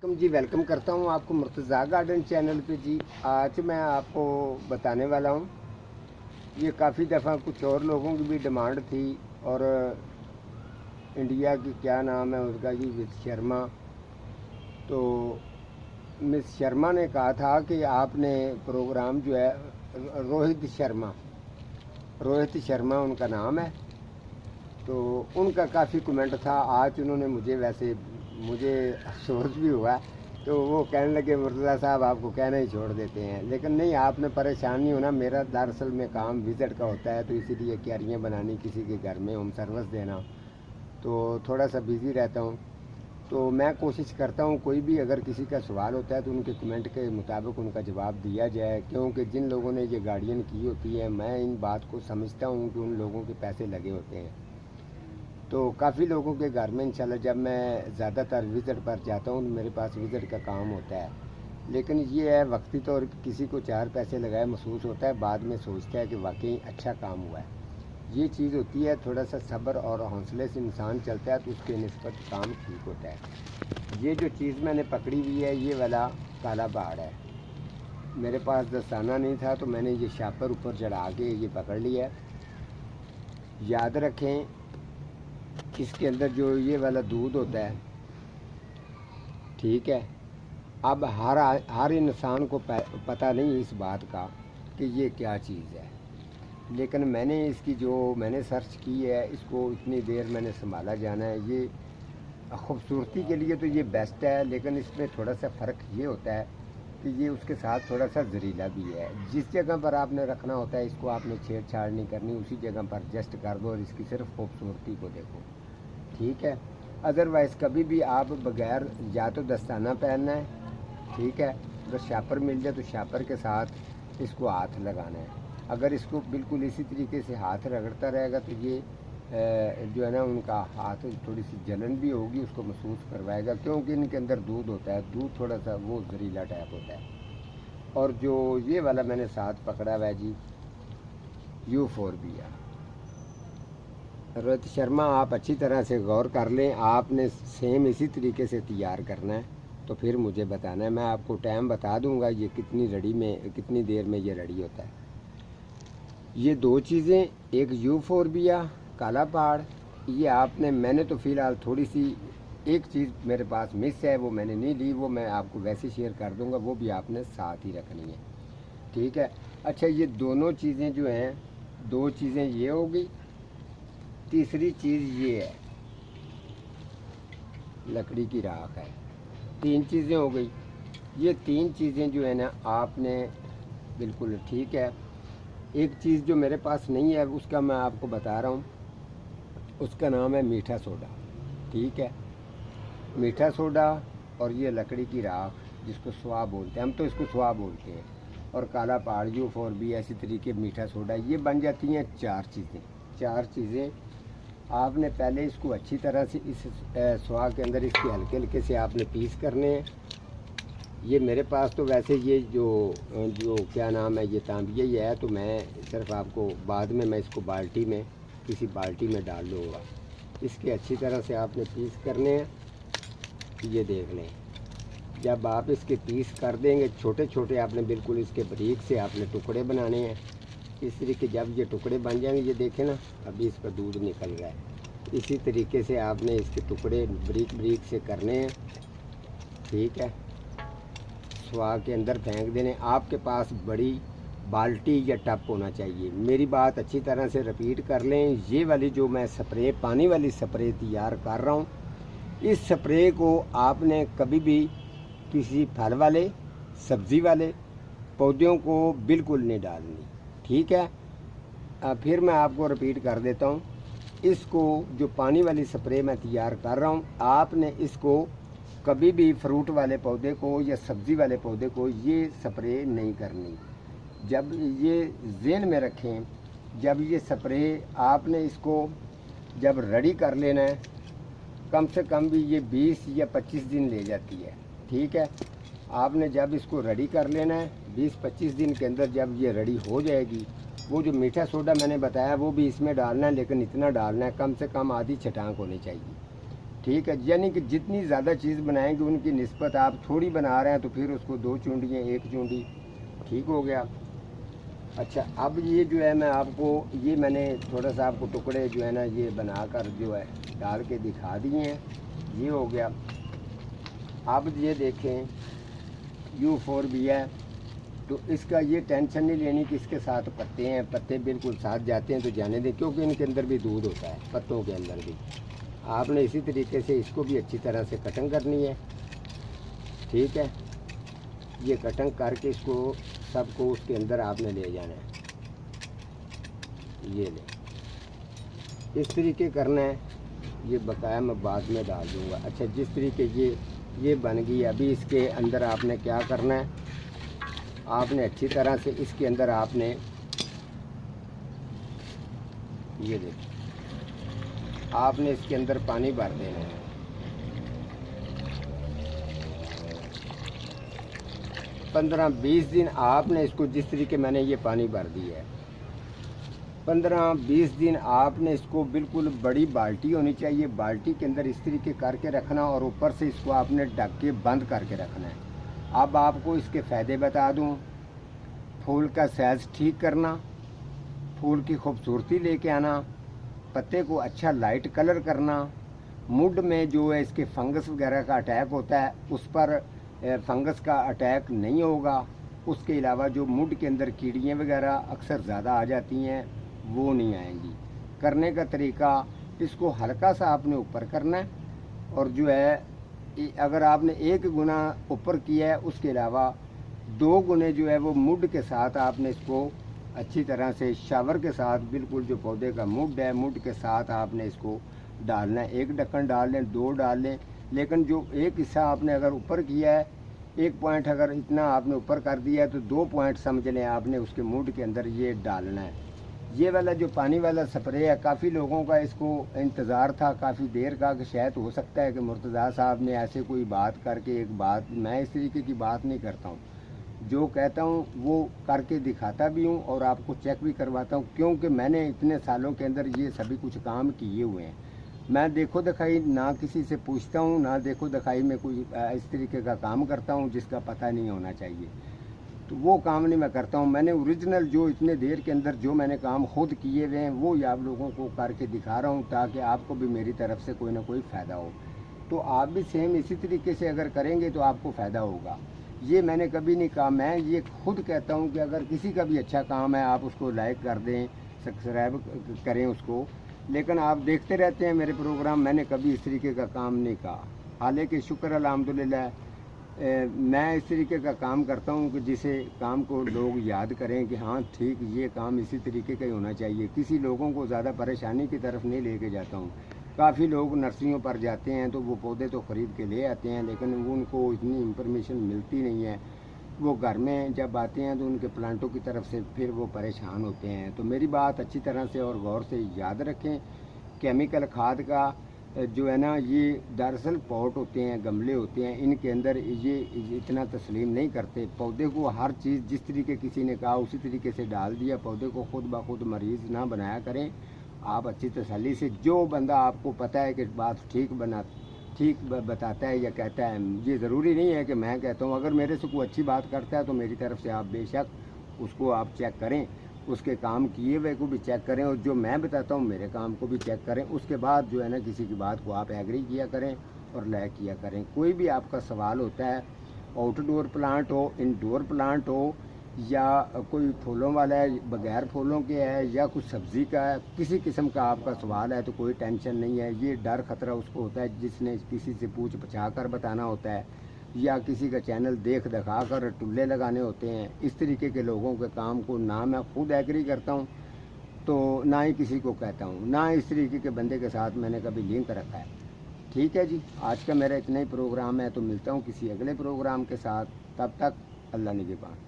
जी welcome करता हूँ आपको मुर्तज़ा गार्डन चैनल पे जी। आज मैं आपको बताने वाला हूँ, ये काफ़ी दफ़ा कुछ और लोगों की भी डिमांड थी और इंडिया की क्या नाम है उसका जी, मिस शर्मा। तो मिस शर्मा ने कहा था कि आपने प्रोग्राम जो है, रोहित शर्मा उनका नाम है। तो उनका काफ़ी कमेंट था। आज उन्होंने मुझे अफसोस भी हुआ। तो वो कहने लगे मुर्तज़ा साहब आपको कहना ही छोड़ देते हैं, लेकिन नहीं, आपने परेशान नहीं होना। मेरा दरअसल में काम विज़िट का होता है, तो इसीलिए क्यारियाँ बनानी, किसी के घर में होम सर्विस देना, तो थोड़ा सा बिज़ी रहता हूँ। तो मैं कोशिश करता हूँ कोई भी अगर किसी का सवाल होता है तो उनके कमेंट के मुताबिक उनका जवाब दिया जाए, क्योंकि जिन लोगों ने ये गाड़ियाँ की होती है, मैं इन बात को समझता हूँ कि उन लोगों के पैसे लगे होते हैं। तो काफ़ी लोगों के घर में इंशाल्लाह जब मैं ज़्यादातर विज़िट पर जाता हूँ, मेरे पास विज़िट का काम होता है। लेकिन ये है वक्ती तौर पर किसी को 4 पैसे लगाए महसूस होता है, बाद में सोचता है कि वाकई अच्छा काम हुआ है। ये चीज़ होती है, थोड़ा सा सब्र और हौसले से इंसान चलता है तो उसके निस्बत काम ठीक होता है। ये जो चीज़ मैंने पकड़ी हुई है, ये वाला काला पहाड़ है। मेरे पास दस्ताना नहीं था तो मैंने ये शापर ऊपर चढ़ा के ये पकड़ लिया है। याद रखें, इसके अंदर जो ये वाला दूध होता है, ठीक है। अब हर इंसान को पता नहीं इस बात का कि ये क्या चीज़ है, लेकिन मैंने सर्च की है, इसको इतनी देर मैंने संभाला जाना है। ये खूबसूरती के लिए तो ये बेस्ट है, लेकिन इसमें थोड़ा सा फ़र्क ये होता है कि ये उसके साथ थोड़ा सा जहरीला भी है। जिस जगह पर आपने रखना होता है, इसको आपने छेड़छाड़ नहीं करनी, उसी जगह पर जस्ट कर दो और इसकी सिर्फ खूबसूरती को देखो, ठीक है। अदरवाइज़ कभी भी आप बगैर, या तो दस्ताना पहनना है, ठीक है। अगर शापर मिल जाए तो शापर के साथ इसको हाथ लगाना है। अगर इसको बिल्कुल इसी तरीके से हाथ रगड़ता रहेगा तो ये जो है ना, उनका हाथ थोड़ी सी जलन भी होगी, उसको महसूस करवाएगा, क्योंकि इनके अंदर दूध होता है। दूध थोड़ा सा वो जहरीला टाइप होता है। और जो ये वाला मैंने साथ पकड़ा हुआ है जी, यूफोरबिया। रोहित शर्मा, आप अच्छी तरह से गौर कर लें, आपने सेम इसी तरीके से तैयार करना है, तो फिर मुझे बताना है। मैं आपको टाइम बता दूंगा ये कितनी देर में ये रेडी होता है। ये दो चीज़ें, एक यूफोरबिया काला पहाड़, मैंने तो फ़िलहाल थोड़ी सी एक चीज़ मेरे पास मिस है, वो मैंने नहीं ली, वो मैं आपको वैसे शेयर कर दूंगा, वो भी आपने साथ ही रखनी है, ठीक है। अच्छा, ये दोनों चीज़ें जो हैं, 2 चीज़ें ये हो गई, तीसरी चीज़ ये है, लकड़ी की राख है। 3 चीज़ें हो गई। ये 3 चीज़ें जो है ना, आपने बिल्कुल ठीक है। एक चीज़ जो मेरे पास नहीं है, उसका मैं आपको बता रहा हूँ, उसका नाम है मीठा सोडा, ठीक है। मीठा सोडा और ये लकड़ी की राख, जिसको स्वाह बोलते हैं, हम तो इसको स्वाह बोलते हैं, और काला पहाड़, यूफोरबिया, ऐसी तरीके मीठा सोडा, ये बन जाती हैं 4 चीज़ें। 4 चीज़ें आपने पहले इसको अच्छी तरह से इस स्वाह के अंदर इसके हल्के हल्के से आपने पीस करने हैं। ये मेरे पास तो वैसे ये जो क्या नाम है, ये तांबिया ही है, तो मैं सिर्फ आपको बाद में मैं इसको किसी बाल्टी में डाल दूँगा। इसके अच्छी तरह से आपने पीस करने हैं। ये देख लें, जब आप इसके पीस कर देंगे, छोटे छोटे आपने बिल्कुल इसके बारीक से आपने टुकड़े बनाने हैं। इस तरीके जब ये टुकड़े बन जाएंगे, ये देखें ना, अभी इस पर दूध निकल रहा है, इसी तरीके से आपने इसके टुकड़े बारीक बारीक से करने हैं, ठीक है। स्वाह के अंदर फेंक देने। आपके पास बड़ी बाल्टी या टप होना चाहिए। मेरी बात अच्छी तरह से रिपीट कर लें। ये वाली जो मैं स्प्रे, पानी वाली स्प्रे तैयार कर रहा हूँ, इस स्प्रे को आपने कभी भी किसी फल वाले, सब्ज़ी वाले पौधों को बिल्कुल नहीं डालनी, ठीक है। फिर मैं आपको रिपीट कर देता हूँ। इसको, जो पानी वाली स्प्रे मैं तैयार कर रहा हूँ, आपने इसको कभी भी फ्रूट वाले पौधे को या सब्ज़ी वाले पौधे को ये स्प्रे नहीं करनी। जब ये ज़हन में रखें, जब ये स्प्रे आपने इसको जब रेडी कर लेना है, कम से कम भी ये 20 या 25 दिन ले जाती है, ठीक है। आपने जब इसको रेडी कर लेना है, 20-25 दिन के अंदर जब ये रेडी हो जाएगी, वो जो मीठा सोडा मैंने बताया वो भी इसमें डालना है, लेकिन इतना डालना है, कम से कम आधी छटांक होनी चाहिए, ठीक है, यानी कि जितनी ज़्यादा चीज़ बनाएंगे उनकी निस्बत आप थोड़ी बना रहे हैं तो फिर उसको 2 चूंडियाँ 1 चूंडी, ठीक हो गया। अच्छा, अब ये जो है मैं आपको, ये मैंने थोड़ा सा आपको टुकड़े जो है ना ये बनाकर जो है डाल के दिखा दिए हैं, ये हो गया। अब ये देखें U4 भी है, तो इसका ये टेंशन नहीं लेनी कि इसके साथ पत्ते हैं, पत्ते बिल्कुल साथ जाते हैं तो जाने दें, क्योंकि इनके अंदर भी दूध होता है, पत्तों के अंदर भी। आपने इसी तरीके से इसको भी अच्छी तरह से कटिंग करनी है, ठीक है। ये कटिंग करके इसको सबको उसके अंदर आपने ले जाना है, ये ले, इस तरीके करना है। ये बकाया मैं बाद में डाल दूँगा। अच्छा, जिस तरीके ये बन गई, अभी इसके अंदर आपने क्या करना है, आपने अच्छी तरह से इसके अंदर आपने ये देखिए, आपने इसके अंदर पानी भर देना है। पंद्रह 20 दिन आपने इसको, जिस तरीके मैंने ये पानी भर दिया है, 15-20 दिन आपने इसको, बिल्कुल बड़ी बाल्टी होनी चाहिए, बाल्टी के अंदर इस तरीके करके रखना और ऊपर से इसको आपने ढक के बंद करके रखना है। अब आपको इसके फ़ायदे बता दूं, फूल का साइज़ ठीक करना, फूल की खूबसूरती लेके आना, पत्ते को अच्छा लाइट कलर करना, मुड में जो है इसके फंगस वगैरह का अटैक होता है उस पर फंगस का अटैक नहीं होगा। उसके अलावा जो मुड के अंदर कीड़ियाँ वगैरह अक्सर ज़्यादा आ जाती हैं वो नहीं आएंगी। करने का तरीका, इसको हल्का सा आपने ऊपर करना है और जो है अगर आपने 1 गुना ऊपर किया है, उसके अलावा 2 गुने जो है वो मुड के साथ आपने इसको अच्छी तरह से शावर के साथ, बिल्कुल जो पौधे का मुड है, मुड के साथ आपने इसको डालना है। 1 ढक्कन डाल लें, 2 डाल लें, लेकिन जो एक हिस्सा आपने अगर ऊपर किया है, 1 पॉइंट अगर इतना आपने ऊपर कर दिया है तो 2 पॉइंट समझ लें आपने उसके मुड के अंदर ये डालना है। ये वाला जो पानी वाला स्प्रे है, काफ़ी लोगों का इसको इंतज़ार था काफ़ी देर का कि शायद हो सकता है कि मुर्तज़ा साहब ने ऐसे कोई बात करके एक बात, मैं इस तरीके की बात नहीं करता हूँ, जो कहता हूँ वो करके दिखाता भी हूँ और आपको चेक भी करवाता हूँ, क्योंकि मैंने इतने सालों के अंदर ये सभी कुछ काम किए हुए हैं। मैं देखो दिखाई ना किसी से पूछता हूँ, ना देखो दिखाई में कोई इस तरीके का काम करता हूँ जिसका पता नहीं होना चाहिए, तो वो काम नहीं मैं करता हूँ। मैंने ओरिजिनल जो इतने देर के अंदर जो मैंने काम खुद किए हुए हैं वो आप लोगों को करके दिखा रहा हूँ, ताकि आपको भी मेरी तरफ से कोई ना कोई फ़ायदा हो। तो आप भी सेम इसी तरीके से अगर करेंगे तो आपको फ़ायदा होगा। ये मैंने कभी नहीं कहा, मैं ये खुद कहता हूँ कि अगर किसी का भी अच्छा काम है आप उसको लाइक कर दें, सब्सक्राइब करें उसको, लेकिन आप देखते रहते हैं मेरे प्रोग्राम, मैंने कभी इस तरीके का काम नहीं कहा। हालांकि शुक्र अल्हम्दुलिल्लाह मैं इस तरीके का काम करता हूँ कि जिसे काम को लोग याद करें कि हाँ ठीक, ये काम इसी तरीके का ही होना चाहिए। किसी लोगों को ज़्यादा परेशानी की तरफ नहीं लेके जाता हूँ। काफ़ी लोग नर्सरियों पर जाते हैं तो वो पौधे तो ख़रीद के ले आते हैं, लेकिन उनको इतनी इंफॉर्मेशन मिलती नहीं है। वो घर में जब आते हैं तो उनके प्लांटों की तरफ से फिर वो परेशान होते हैं। तो मेरी बात अच्छी तरह से और गौर से याद रखें, केमिकल खाद का जो है ना, ये दरअसल पॉट होते हैं, गमले होते हैं, इनके अंदर ये इतना तस्लीम नहीं करते। पौधे को हर चीज़ जिस तरीके किसी ने कहा उसी तरीके से डाल दिया, पौधे को खुद ब खुद मरीज़ ना बनाया करें। आप अच्छी तसल्ली से, जो बंदा आपको पता है कि बात ठीक बताता है या कहता है, ये ज़रूरी नहीं है कि मैं कहता हूँ। अगर मेरे से कोई अच्छी बात करता है तो मेरी तरफ से आप बेशक उसको आप चेक करें, उसके काम किए हुए को भी चेक करें और जो मैं बताता हूँ मेरे काम को भी चेक करें। उसके बाद जो है ना, किसी की बात को आप एग्री किया करें और लाइक किया करें। कोई भी आपका सवाल होता है, आउटडोर प्लांट हो, इंडोर प्लांट हो, या कोई फूलों वाला है, बगैर फूलों के है, या कुछ सब्ज़ी का है, किसी किस्म का आपका सवाल है तो कोई टेंशन नहीं है। ये डर ख़तरा उसको होता है जिसने किसी से पूछ पछा कर बताना होता है, या किसी का चैनल देख दिखा कर टुल्ले लगाने होते हैं। इस तरीके के लोगों के काम को ना मैं खुद एग्री करता हूँ, तो ना ही किसी को कहता हूँ, ना इस तरीके के बंदे के साथ मैंने कभी लिंक रखा है। ठीक है जी, आज का मेरा इतना ही प्रोग्राम है, तो मिलता हूँ किसी अगले प्रोग्राम के साथ। तब तक अल्लाह निगहबान।